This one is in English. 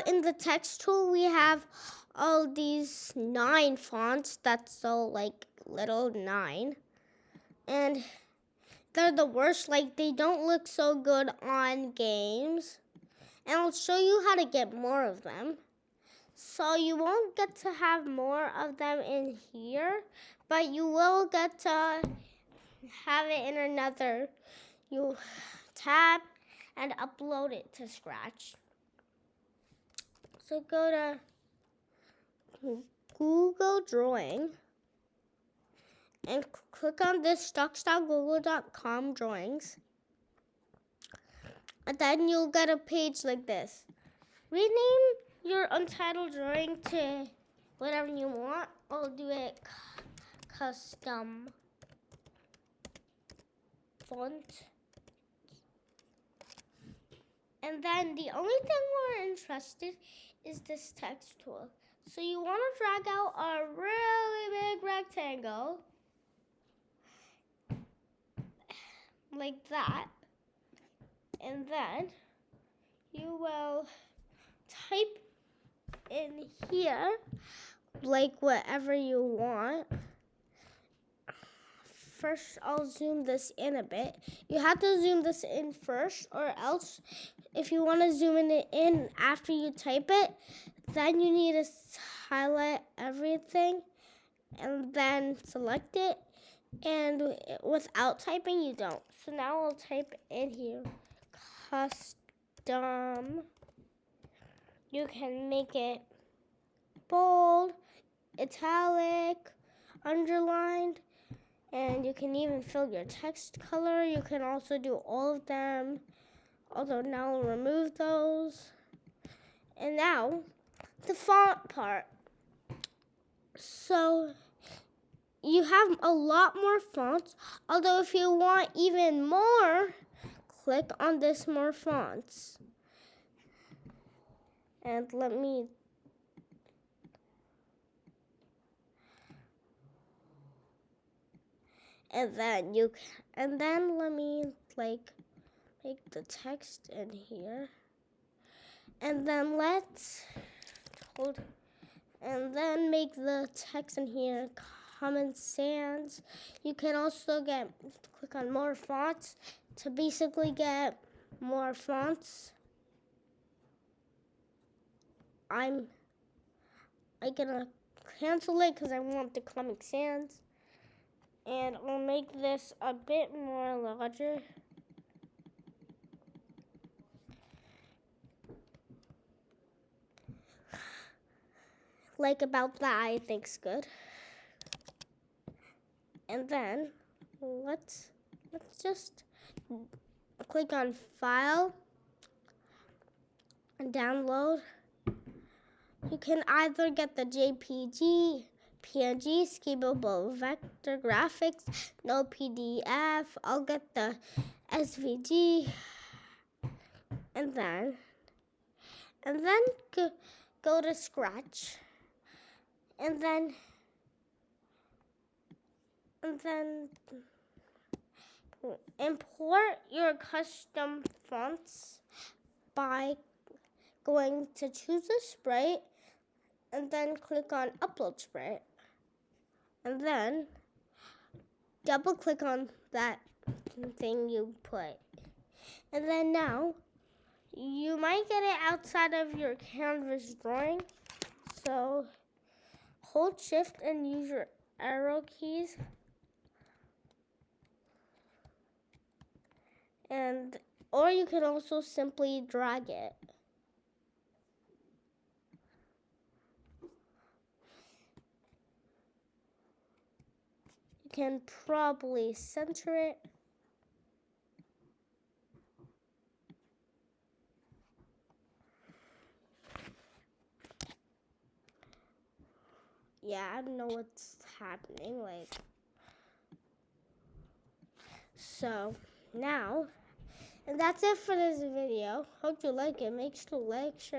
in the text tool, we have all these 9 fonts that's so like little 9. And they're the worst, like they don't look so good on games. And I'll show you how to get more of them. So you won't get to have more of them in here, but you will get to have it in another. You tab and upload it to Scratch. So go to Google Drawing and click on this docs.google.com drawings. And then you'll get a page like this. Rename your untitled drawing to whatever you want. I'll do it custom font. And then the only thing we're interested is this text tool. So you want to drag out a really big rectangle like that. And then you will type in here like whatever you want. First, I'll zoom this in a bit. You have to zoom this in first, or else if you want to zoom it in after you type it, then you need to highlight everything and then select it. And without typing, you don't. So now I'll type in here, custom. You can make it bold, italic, underlined, and you can even fill your text color. You can also do all of them, although now I'll remove those. And now, the font part. So, you have a lot more fonts, although if you want even more, click on this more fonts. And then let me like make the text in here. And then make the text in here Common Sans. You can also click on more fonts to basically get more fonts. I'm gonna cancel it because I want the Comic Sans. And I'll make this a bit more larger. Like about that, I think's good. And then let's just click on File and download. You can either get the JPG, PNG, skippable vector graphics, no PDF. I'll get the SVG, and then go to Scratch, and then import your custom fonts by going to choose a sprite and then click on Upload Sprite. And then double click on that thing you put. And then now you might get it outside of your canvas drawing. So hold Shift and use your arrow keys. Or you can also simply drag it. You can probably center it. Yeah, I don't know what's happening. So now, and that's it for this video. Hope you like it. Make sure to like, share.